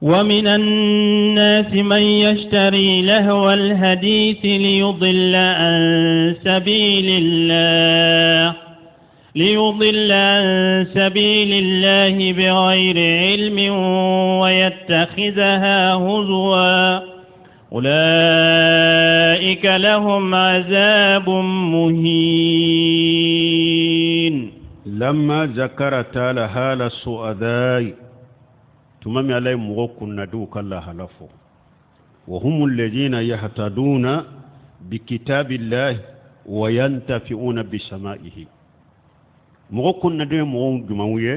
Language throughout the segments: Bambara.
ومن الناس من يشتري لهو الحديث ليضل عن سبيل الله بغير علم ويتخذها هزوا أولئك لهم عذاب مهين. لما ذكر تعالى حال السؤداء تمام عليه مغوكنا ندوك الله لفو وهم الذين يهتدون بكتاب الله وينتفعون بسمائه. مغوكنا ندوك مغوك جمعوية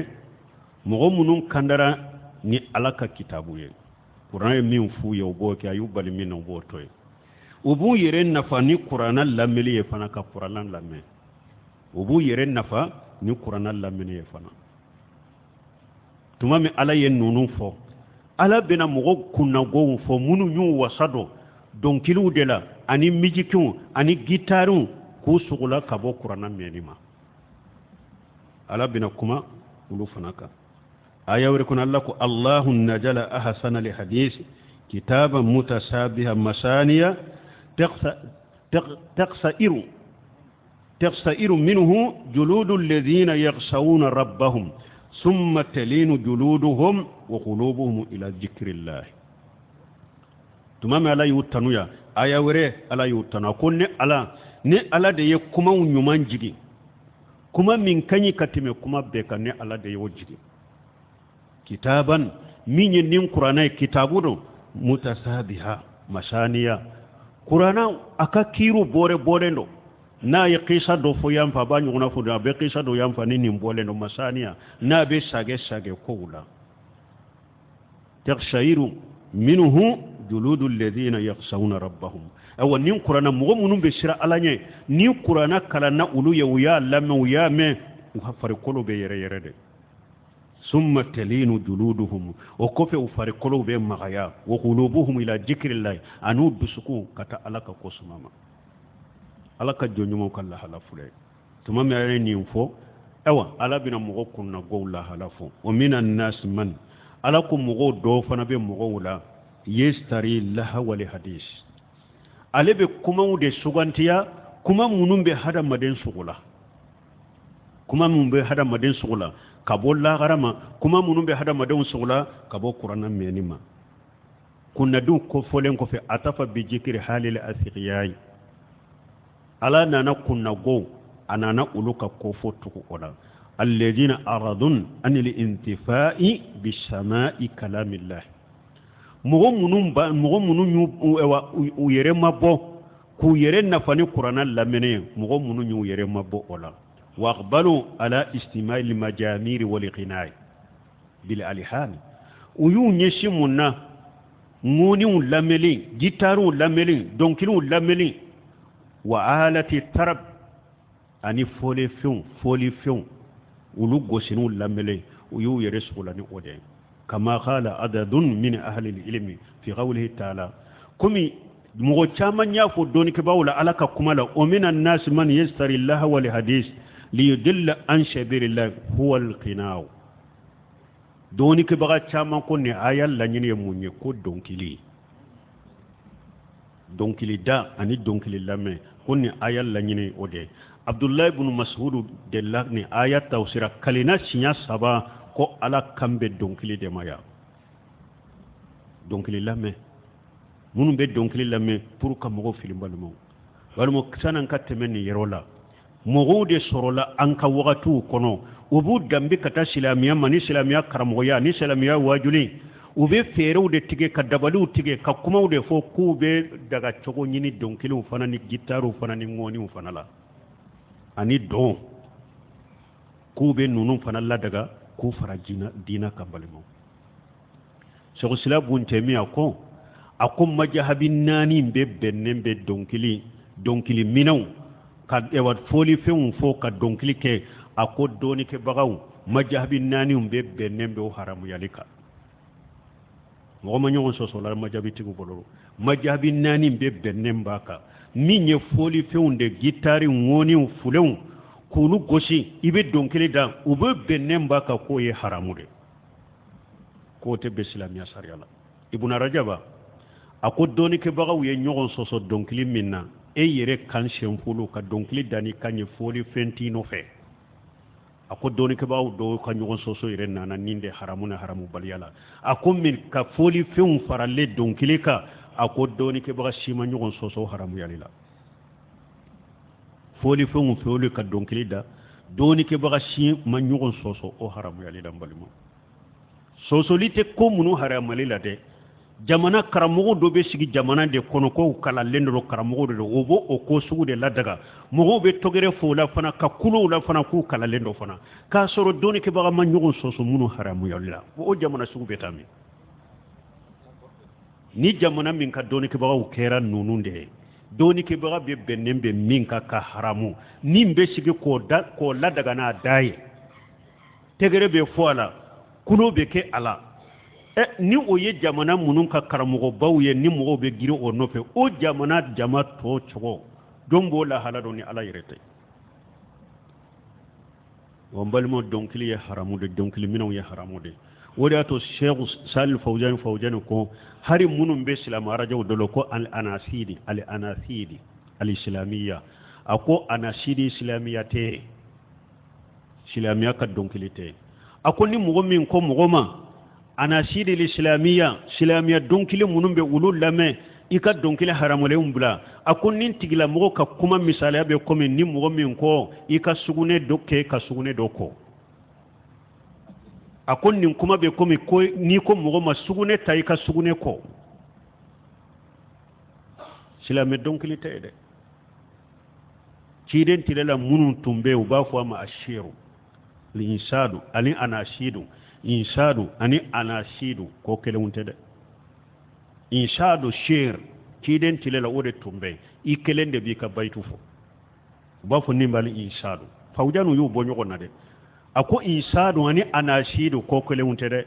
مغومنون كندرا ni alaka kitabu ye Qur'an min fu ye oboke ayuba li min oboto ye ubu yere nafa ni Qur'an lameli ye fana ka Qur'an lamme ubu yere nafa ni Qur'an lameli ye fana tuma mi ala ye nunu fo ala bena mogo kunna go fo munu nyu wasado donkilu de la ani mijikiu ani gitaru ku sugula kabo Qur'an menima ala bena kuma ulu fanaka aya wurikun Allah ku Allahu najala ahsana li hadith kitaban mutasabiha masaniya تقصئر منه جلود الذين يخشون ربهم ثم تلين جلودهم وقلوبهم إلى ذكر الله. تمام على يوتنويا آية وري على يوتنا كون ني على دي كما نيمان جيغي كما من كاني كاتيمي كما بيكا ني على دي وجيغي كتابا من نين قرآن كتابو متسابها مشانيا قرآن أكا كيرو بوري نو na ya kisa do fo yam fa ba nyuna fo da be kisa do yam fa ni mbole no masania na be sage ko wula taqshairu minhu juludul ladina yakhshawna rabbahum aw nin qur'ana mo munum be shira alanye ni qur'ana kala na ulu ya lamu ya me ufari kolo be yere de summa talinu juluduhum wa kofe ufari kolo be magaya wa qulubuhum ila dhikrillah anu dusuku kata alaka kosumama alaka jonyo kala halafu tuma me ay ni info ewa ala bina mo kunna gowla halafu wa minan nas man alakum mo do fana be mo wala yestari laha wal hadis alebe kuma ude sugantiya kuma munumbe hada maden sugula kuma munumbe hada maden sugula kabolla garama kuma munumbe hada maden sugula kabo qur'ana menima kunna du ko folen ko fe atafa bi jikri halil asiqiyai ala nana kunna go anana uluka kofo tuku ola alladhina aradun anil intifa'i bisama'i kalamillah mugo munun u yere mabo ku yere nafani qur'ana lamene mugo munun u yere mabo ola waqbalu ala istima'il majamir wal qina'i bil alhan uyu nyeshimunna ngoni lameli gitaru lameli donkilu lameli wa alati tarab ani foli fion ulu gosinu lamele uyu yere sugulani ode kama qala adadun min ahli ilmi fi qawlihi ta'ala kumi mugo chaman ya fo doni ke bawla alaka kumala o minan nas man yastari Allah wal hadith li yudilla an sabilillah huwa al qinaa doni ke baga chaman ko ne ayal la nyine munye ko donkili da ani donkili lame konni ayal la nyine ode Abdullah ibn Mas'ud de la ni ayat tawsira kalina sinya saba ko ala kambe donkili de maya donkili lame munu be donkili lame pour ka mo filimbalmo walmo sanan katemeni yerola mo de sorola anka wagatu kono ubu dambi kata silamiya mani silamiya karamoya ni silamiya wajuli ube ferew de tige ka dabalu tige ka kuma de fo kube daga chogo nyini donkilu fana ni gitaru fana ni ngoni fana la ani don kube nunu fana la daga ku farajina dina kambalimo so sila bunte mi akom majahabin nani be bennembe donkili minaw ka ewat foli feun fo ka donkili ke akodoni ke bagaw majahabin nani be bennembe o haramu yalika ngoma nyon so la majabiti ko boloro majabi nani be bennem baka minye foli feunde gitari ngoni fulew kulu goshi ibe donkele da ube bennem baka ko ye haramude kote be silamiya sariyala ibn rajaba ako doni ke bagaw ye nyogon soso donkili minna e yere kan shenfulu ka donkili dani kanye foli fentino fe ako doni ke bagaw do ka nyogon soso yere nana ninde haramuna haramu baliyala ako min ka foli fen faralle donkili ka ako doni ke baga shima nyogon soso haramu yalila foli fen foli ka donkili da doni ke baga shima nyogon soso o haramu yalila balimo soso lite ko munu haramu yalila de jamana karamogo do be sigi jamana de kono ko kala lendoro karamogo do obo o ko sugu de ladaga mogo be togere fo la fana ka kulo la fana ku kala lendo fana ka soro doni ke baga manyogon soso munu haramu yalla o jamana sugu be tami ni jamana min ka doni ke baga u kera nununde doni ke baga be benembe min ka haramu ni be sigi ko ladaga na daye tegere be fo ala kulo be ke ala ni o ye jamana munun ka karamogo baw ye ni mogo be giri o nofe o jamana jama to cogo don bo la halado ni ala yerete wambalmo donkili ye haramu de donkili minaw ye haramu de wodi ato cheikh salih fawjan ko hari munun be silama radio dolo ko al anasidi al islamiyya ako anasidi islamiyya te islamiyya ka donkili te ako ni mogo min ko mogo ma anasidi l'islamiyya donkile munun be ulul lame ika donkile haramole umbla akun nin tigila mogo ka kuma misale be comme ni mogo min ko ika sugune dokke ka sugune doko akun nin kuma be comme ko ni ko mogo ma sugune ta ika sugune ko islamiyya donkile tede ciden tilela munun tumbe uba fo ma ashiru linsadu ali anashidu insadu ani anashidu ko kele wuntede insadu shir kiden tilela wode tumbe i kelende bi ka baytu fo ba fo nimbali insadu fawjanu yu bo nyogo nade ako insadu ani anashidu ko kele wuntede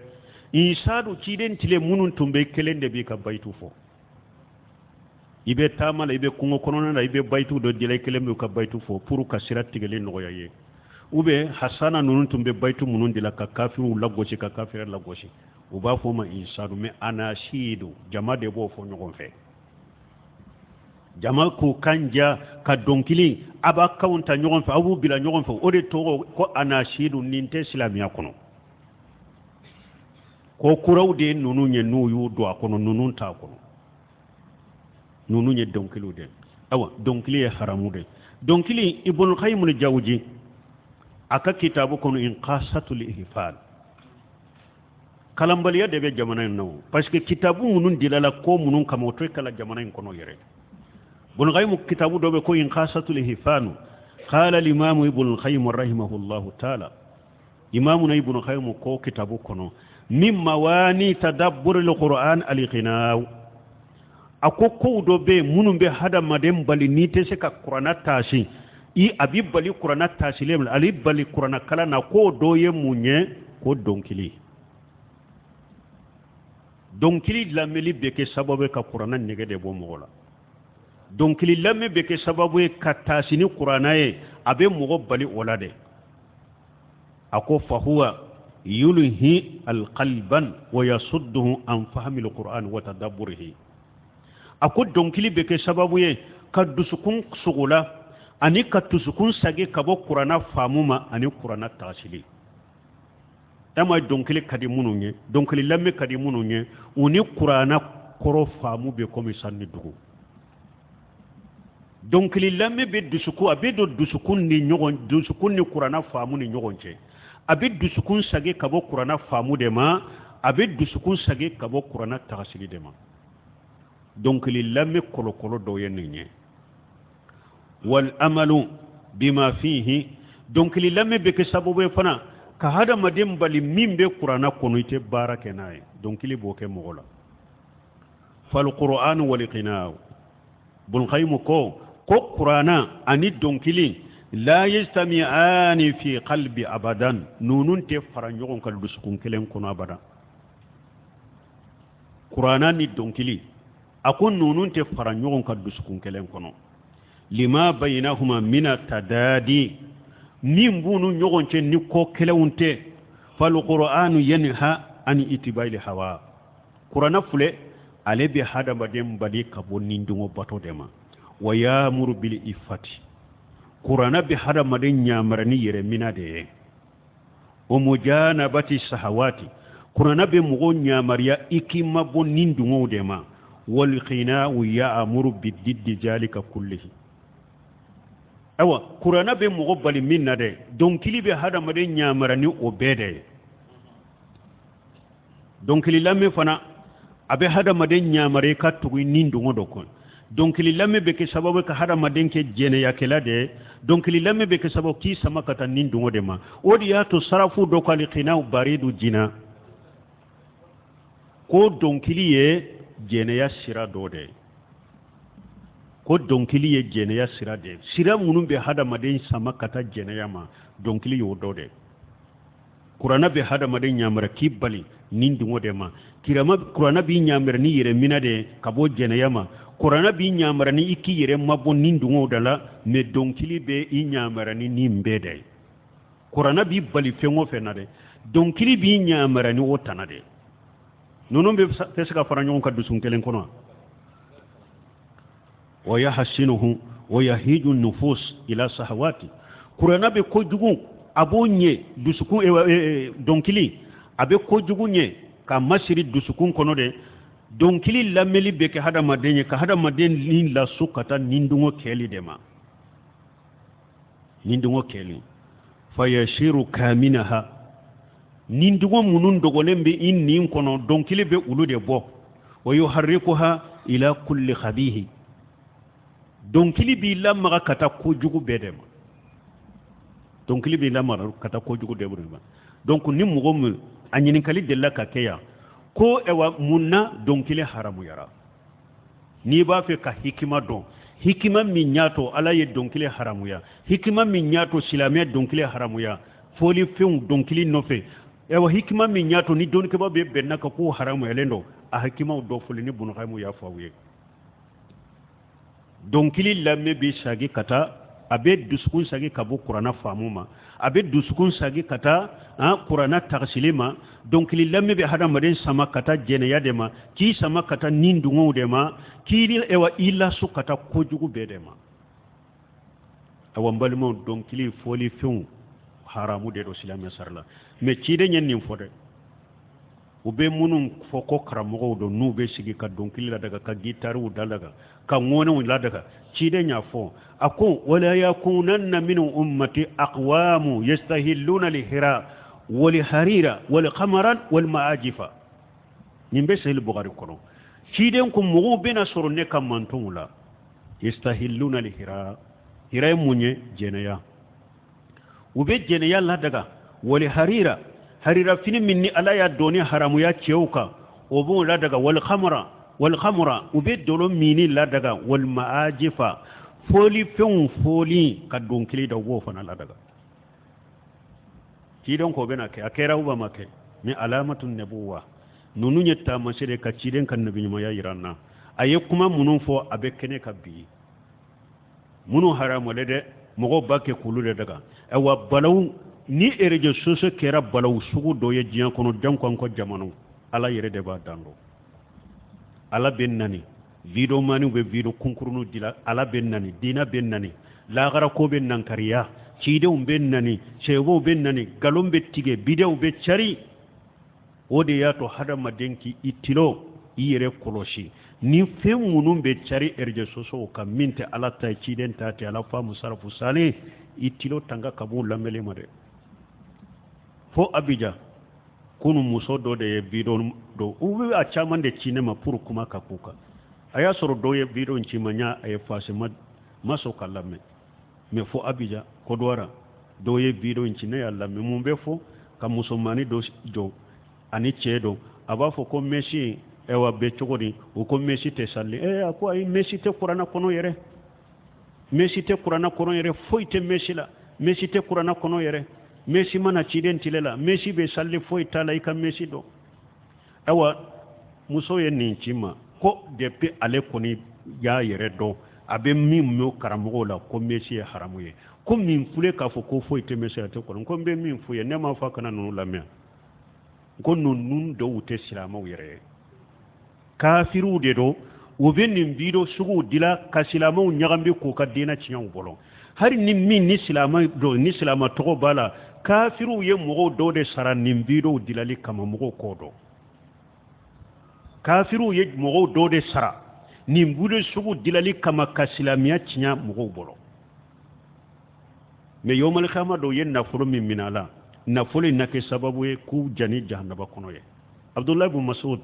insadu kiden tile munun tumbe kelende bi ka baytu fo ibe tamala ibe kungo konona ibe baytu do dile kelembe ka baytu fo pour ka sirat tigele no yaye ube hasana nunun tumbe baytu munun dila ka kafiru lagoshi ka kafira lagoshi uba fo ma insadu me anashidu jama de bo fo nyogon fe jama ko kanja ka donkili aba kaunta nyogon fe abu bila nyogon fe ode to ko anashidu ninte islamiya kono ko kurawde nunu nye nuyu do akono nunun ta kono nunu nye donkilu de awa donkili haramu de donkili ibn qayyim al-jawzi aka kitabu kono inqasatul ihfal kalambaliya de be jamana no parce que kitabu munun dilala ko munun kama to kala jamana kono yere bun gaymu kitabu do be ko inqasatul ihfal qala al imam ibn qayyim rahimahullah ta'ala imamuna ibn qayyim ko kitabu kono min mawani tadabbur al qur'an al qinaw ako ko do be munun be hada madem bali ni te se ka qur'ana tashi i abi bali qur'ana tasilem ali bali qur'ana kala na ko doye munye ko donkili lameli beke sababu ka qur'ana nege de bo mogola donkili lamme beke sababu ka tasini qur'ana e abe mogo bali wala de ako fa huwa yulhi alqalban wa yasudduhu an fahmi alquran wa tadabburihi ako donkili beke sababu ye ka dusukun sugula ani ka tusukun sage kabo qur'ana famuma ani qur'ana tasili dama donkili kadi mununye donkili lamme kadi mununye uni qur'ana koro famu be komi sanni dugu donkili lamme be dusuku abedo dusukun ni nyogon dusukun ni qur'ana famu ni nyogonche abe dusukun sage kabo qur'ana famu de ma abe dusukun sage kabo qur'ana tasili de ma donkili lamme kolo kolo do yennye wal amalu bima fihi donc li lamme be ke sababu fana ka hada madim bali mimbe qur'ana kono ite barake nay donc li boke mogola fal qur'an wal qinaa bul khaymu ko qur'ana ani donc li la yastami'ani fi qalbi abadan nunun te faranjogon kal dusukun kelen kono abada qur'ana ni donc li akon nunun te faranjogon kal dusukun kelen kono lima bainahuma mina tadadi min bunu nyogonce ni ko kelewunte fal qur'anu yanha ani itibaili hawa qur'ana fule ale be hada madem bali kabo nindungo bato dema wa yamuru bil ifati qur'ana be hada madem nyamarani yere mina de o mujanabati sahawati qur'ana be mugo nyamariya ikima bo nindungo dema wal qina'u ya'muru bid diddi jalika kullihi awa qur'ana be mugo bali minna de donc kili be hada madem nyamarani o bede donc lilamme fana abe hada maden nyamare ka tugu nindungo dokon donc lilamme be ke sababu ka hada maden ke jene yakela de donc lilamme be ke sababu ki sama kata nindungo de ma odi ya to sarafu do kali qina baridu jina ko donc liye jene ya sira do de ko donc liye jene ya sira de sira munum be hada maden sama kata jene ya ma donc liyo do de qur'ana be hada maden nyamara kibali nindungo de ma kirama qur'ana bi nyamara ni yere mina de kabo jene yama qur'ana bi nyamara ni iki yere mabo nindungo dala me donkili be i nyamara ni nimbede qur'ana bi bali fengo fenade donkili bi nyamara ni otanade nono be fesaka faranyon ka dusun kelen kono wa yahsinuhu wa yahiju nufus ila sahawati qur'ana be ko jugu abonye dusukun donkili abe ko jugunye ka masiri dusukun kono de donkili lameli be ke hada madenye ka hada maden lin la sukata nindungo keli dema nindungo keli fayashiru kaminaha nindungo munun dogolembe in nin kono donkili be ulude bo wa yuharrikuha ila kulli khabihi donkili bi lamma kata ko jugu bedema donkili bi lamma kata ko jugu de burma donc ni mugom anyini kali della ka keya ko ewa munna donkile haramu yara ni ba fe ka hikima don hikima min nyato ala ye donkile haramu ya hikima min nyato silamiya donkile haramu ya foli feun donkili nofe ewa hikima min nyato ni donke ba be benna ka ko haramu ya lendo a hikima do foli ni bunu khaymu ya fawiye donkili lamme bi sagi kata abe dusukun sagi kabu qur'ana famuma abe dusukun sagi kata qur'ana tagsilima donc lillamme be hada maden sama kata jene yadema ki sama kata nindungo dema ki ewa illa su kata kojugu bedema awambalmo donc li foli fun haramu de do silama sarla me ci de nyen nim fode ube munun foko karamogo do nube sigi ka donkili la daga ka gitaru dalaga ka ngona la daga ci de nya fo ako wala yakunanna min ummati aqwamu yastahilluna lihira wal harira wal qamaran wal maajifa nimbe sahil bukhari kono ci de ko mugo bena soro ne kam mantula yastahilluna lihira hira munye jeneya ube jeneya la daga wal harira harira fini minni ala ya doni haramu ya cewka obon la daga wal khamra ube dolo mini la daga wal maajifa foli fen foli ka donkili da wo fana la daga ci don ko bena ke akera uba make mi alamatun nabuwa nunu nyetta masire ka ci den kan nabi nyuma ya iranna aye kuma munun fo abe kene ka bi munu haramu de mogo bakke kulu de daga ewa balaw ni ereje soso kera balaw sugu do ye jiyan kono jankon ko jamanu ala yere de ba dando ala bennani video mani be video kunkurunu dila ala bennani dina bennani lagara ko ben nankariya cide bennani sebo bennani galombe tige bideu be chari ode yato hada madenki itilo iyere koloshi ni femunum be chari erje soso ka minte ala tay ciden tati ala famu sarafu sale itilo tanga kabu lamele made fo abija kunu muso do de bidon do uwe a chaman de cinema pour kuma kakuka aya soro do ye bidon cimanya ay fase maso kalame me fo abija ko dora do ye bidon cinne yalla me mumbe fo ka musomani do jo ani cedo aba fo ko meshi ewa be chogodi o ko meshi te salli ko ay meshi te qur'ana kono yere meshi te qur'ana kono yere foite meshi la meshi te qur'ana kono yere meshi mana ciden tilela meshi be salli foy tala ika meshi do awa muso ye nin cima ko depuis ale koni ya yere do abe min mo karamogo la ko meshi ye haramu ye ko min fule ka fo ko foy te meshi te ko min fu ye ne ma fa kana no lamia ko nun do wute silamaw yere kafiru de do o be nin bido sugu dila ka silamaw nyagambe ko ka dina ciyaw bolo hari ni min ni silama do ni silama to bala kafiru ye mogo do de sara nin bido dilali kama mogo ko do kafiru ye mogo do de sara nin bido sugu dilali kama ka silamiya ciya mogo bolo me yomal khama do yen nafulu min minala nafulu nake sababu ye ku jani jahannaba kono ye Abdullah ibn Mas'ud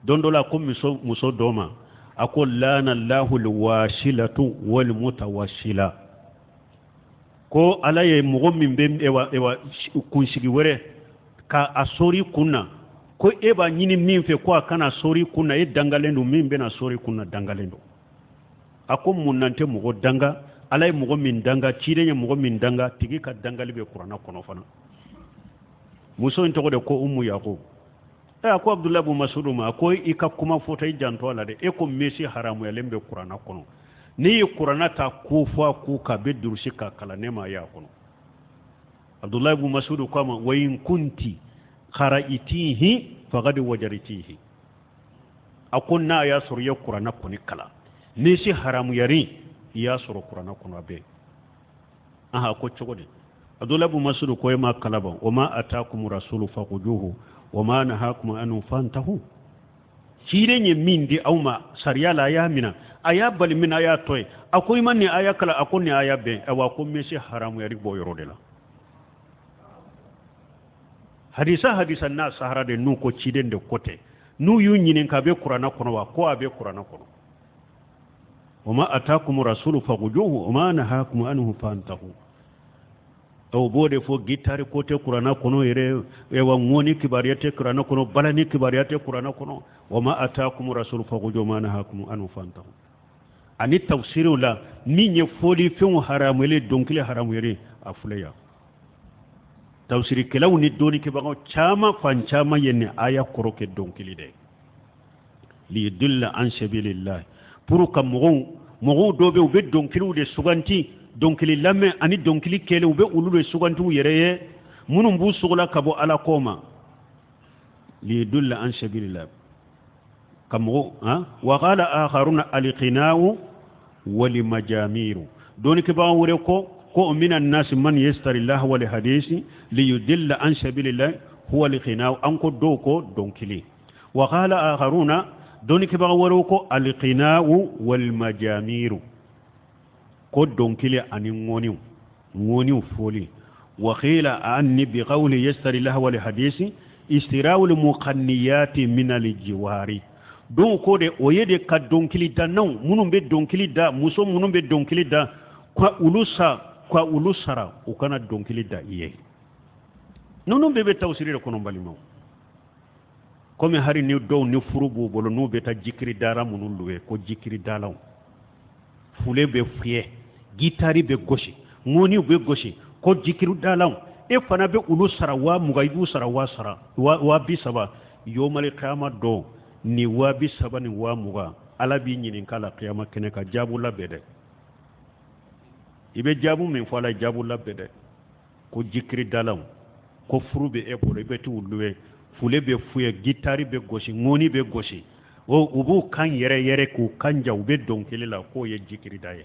dondola ko muso doma ako lana Allahu alwashilatu wal mutawassila ko alaye mogo min be ewa kunsigi were ka asori kunna ko eba nyini min fe ko kana sori kunna e dangalendo min be na sori kunna dangalendo ako munante mogo danga alay mogo min danga ciideñe mogo min danga tigi ka dangali be qur'ana kono fana muso en togode ko ummu yaqub ko abdullah ibn mas'ud ma ko ika kuma fota janto ala de e ko mesi haramu ya lembe qur'ana kono ni qur'ana ta kufa ku ka be dursi ka kala nema ya kono abdullah ibn mas'ud ko ma wa in kunti qara'itihi faqad wajaritihi akunna ya surya qur'ana koni kala mesi haramu yari ya soro qur'ana kono be aha ko cogode abdullah ibn mas'ud ko ma kalaba wa ma atakum rasulu faquduhu wa ma nahakum an fantahu shirenye mindi awma sariya la ya mina aya bal min aya toy akoy manni aya kala akonni aya be awa ko mesi haramu yari bo yorode la hadisa na sahara de nu ko ciden de kote nu yu nyinen ka be qur'ana kono wa ko abe qur'ana kono وما أتاكم رسول فخذوه وما نهاكم عنه فانتهوا أو بودي فو جيتاري كوتي قرانا كونو يري وموني كبارياتي قرانا كونو بلاني كبارياتي قرانا كونو وما أتاكم رسول فخذوه وما نهاكم عنه فانتهوا أني التفسير لا مين يفولي فيهم حرام يلي دونكلي حرام يري أفليا تفسير كلاو ندوني كباغو چاما فانچاما يني آية كروكي دونكلي دي ليدل عن سبيل الله pour que mogo dobe ube donkili de suganti donkili lamme ani donkili kele ube ulule suganti yereye munum bu sugula kabo ala koma li dulla an sabilillah kamo wa qala akharuna alqina'u wa limajamiru doni ke ba wure ko minan nas man yastari Allah wa li hadisi li yudilla an sabilillah huwa alqina'u an ko do ko donkili wa qala akharuna doni ke ba waro ko alqina'u wal majamiru ko donkili ani ngoni foli wa khila anni bi qawli yastari lahu wal hadisi istira'u al muqanniyati min al jiwari don ko de oyede ka donkili da non munum be donkili da muso munum be donkili da kwa ulusara o kana donkili da iye nonum be tawsiri ko non balimo comme hari ni do ni furubu bolo no beta jikri dara munul luwe ko jikri dalaw fule be fuye gitari be goshi ngoni be goshi ko jikri dalaw e fana be ulu sara wa mugaybu sara wa sara wa bi saba yomal qiyamah do ni wa bi saba ni wa muga ala bi nyinin kala qiyamah kene ka jabu labede ibe jabu min fala jabu labede ko jikri dalaw ko furube e bolo be tu luwe fule be fuye gitari be goshi ngoni be goshi o ubu kan yere ku kanja ube donkili la ko ye jikiri daye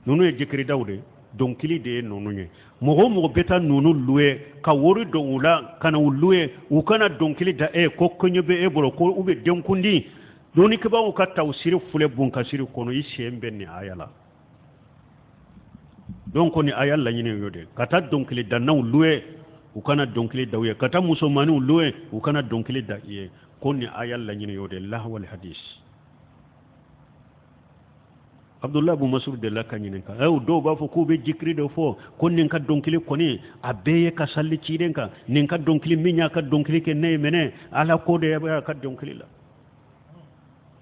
nunu ye jikiri dawde donkili de nunu ye mogo beta nunu luwe ka wori do ula kana luwe u kana donkili da ko konyo be e bolo ko ube denkundi doni ke ba u ka tawsiri fule bun ka siri kono yi shembe ni ayala donc ni ayala nyine yode kata donkili da naw luwe ukana donkili dawiye kata musomani uluwe ukana donkili da iye koni ayal la nyine yode Allah wal hadis Abdullah ibn Mas'ud de la kanyine ka do ba fo ko be jikri do fo konni ka donkili koni abeye ka salli ciden ka nin ka donkili minya ka donkili ke ne mene ala ko de ba ka donkili la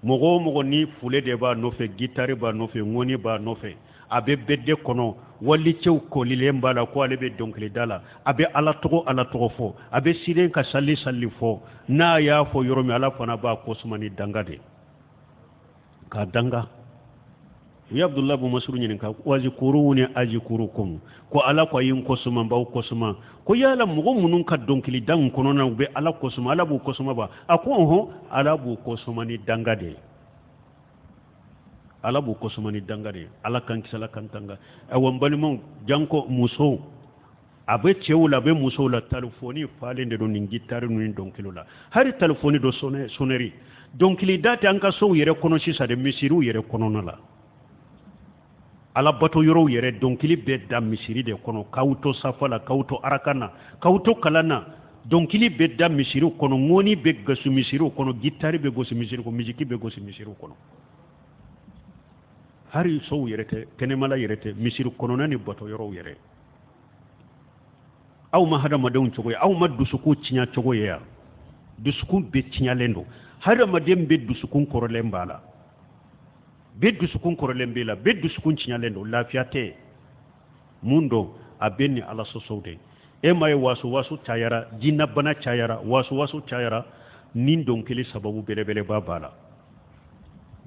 mogo ni fule de ba no fe gitari ba no fe ngoni ba no fe abe bedde kono walli cew ko lile mbala ko ale be donkili dala abe ala togo fo abe siden ka salli fo na ya fo yoromi ala fana ba ko sumani dangade ka danga ya abdullah bu masru nyin ka wazkuruni azkurukum ko ala ko yin kosuma ba kosuma ko yala mugo munun ka donkili dan kono na be ala kosuma ala bu kosuma ba ako ho ala bu kosuma ni dangade ala bu kosuma ni dangade ala kan kisala kan tanga e wambali mon janko muso abe cewula be muso la telefoni falende do nin gittare nun donkilo la hari telefoni do soneri donkili date an ka so yere kono sisa de misiru yere kono na la ala bato yoro yere donkili be da misiri de kono kawto safala kawto arakana kawto kalana donkili be da misiru kono ngoni be gasu misiru kono gittare be gosu misiru ko miziki be gosu misiru kono hari so yere te kenemala yere te misiru kono nani bato yoro yere aw ma hada madon cogoya aw ma dusuku cinya cogoya dusuku be cinya lendo hada madem be dusukun korolen bala be dusukun korolen bela be dusukun cinya lendo lafiyate mundo abenni ala sosode e may wasu tayara jinna bana tayara wasu tayara nin donkeli sababu belebele ba bala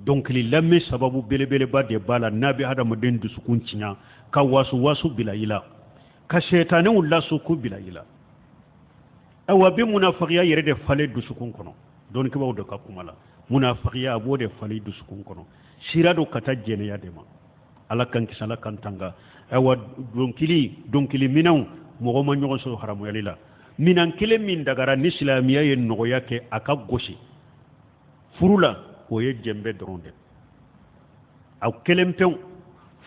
donkeli lamme sababu belebele ba de bala nabi hada madem dusukun cinya ka wasu bila ila ka shaytanin wula su ku bila ila awa bi munafiqiya yere de fale dusukun kono don ke bawo da ka kumala munafiqiya abo de fale dusukun kono sira do kata jene ya de ma ala kan kisala kan tanga awa donkili minaw mo ma nyogo so haramu yalila minan kile min dagara ni islamiya ye nogo yake aka goshi furula o ye jembe dronde aw kelempew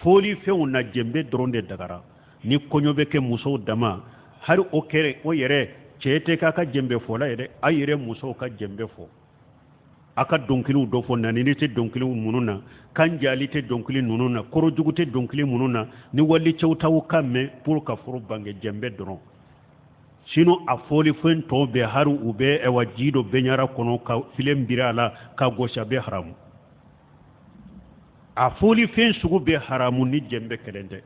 foli few na jembe dronde dagara ni konyobe ke muso dama har o kere o yere cete ka jembe fo la yere ayire muso ka jembe fo aka donkilu do fo nani ni te donkilu mununa kan jali te donkili nununa koro jugute donkili mununa ni walli cewtawu kamme pour ka furu bange jembe doron sino a foli fen to be haru ube e wajido benyara kono ka filem birala ka gosha be haramu a foli fen sugu be haramu ni jembe kelende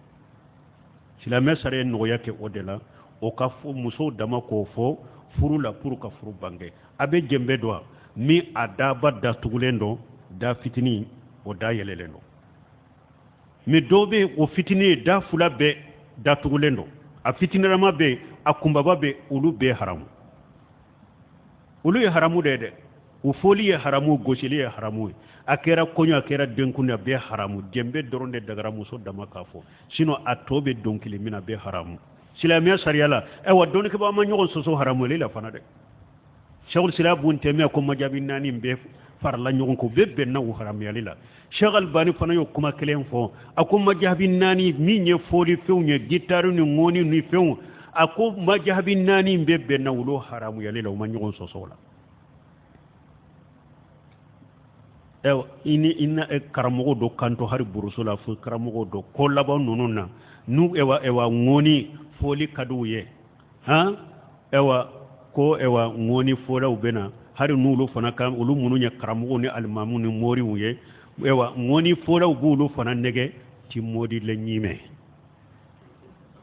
silame sare noya ke odela o ka fo muso dama ko fo furu la pour ka furu bange abe jembe do mi adaba da tugulendo da fitini o da yelelendo mi dobe o fitini da fula be da tugulendo a fitinirama be a kumbaba be ulu be haramu ulu ye haramu de o foli ye haramu gosili ye haramu akera konyo akera denkuna be haramu jembe doronde dagara muso dama kafo sino atobe donkili mina be haramu silamiya sariyala ewa doni ke ba ma nyogon soso haramu lela fana de shawul silabun teme ko majabi nani be far la nyogon ko bebbe na haramu yalila shagal bani fana yo kuma kelen fo akum majabi nani minye foli fewnye gitaru ni ngoni ni few akum majabi nani bebbe na wulo haramu yalila o ma nyogon soso la ina karamogo do kanto hari burusula fu karamogo do ko laba nununa nu ewa ngoni foli kaduye ha ewa ngoni fola ubena hari nulu fana kam ulu mununya karamogo ni almamu ni mori uye ewa ngoni fola ubulu fana nege ti modi le nyime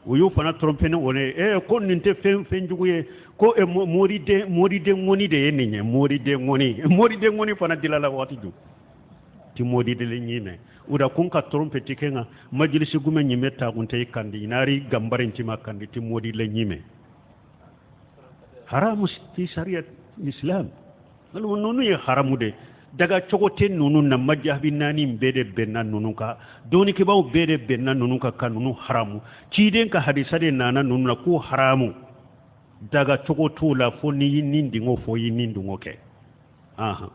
uyu fana trompene one ko ninte fen juguye ko mori de ngoni de yeninye mori de ngoni fana dilala wati ju ti modi de nyime uda kun ka trompeti kenga majlisi gume nyime ta kunte kandi inari gambarin ti makandi ti modi le nyime haramu ti shariat islam nalu nonu ye haramu de daga cogote nunu na majabi nani mbede benna nunu ka doni ke baw bede benna nunu ka kanunu haramu ciden ka hadisade nana nunu na ku haramu daga cogoto la fo ni nindingo fo yinindungo ke aha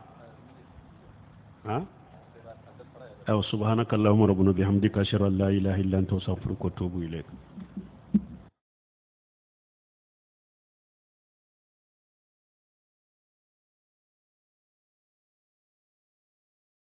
ha aw subhanakallahumma rabbuna bihamdika ashhadu an la ilaha illa anta astaghfiruka wa atubu ilayk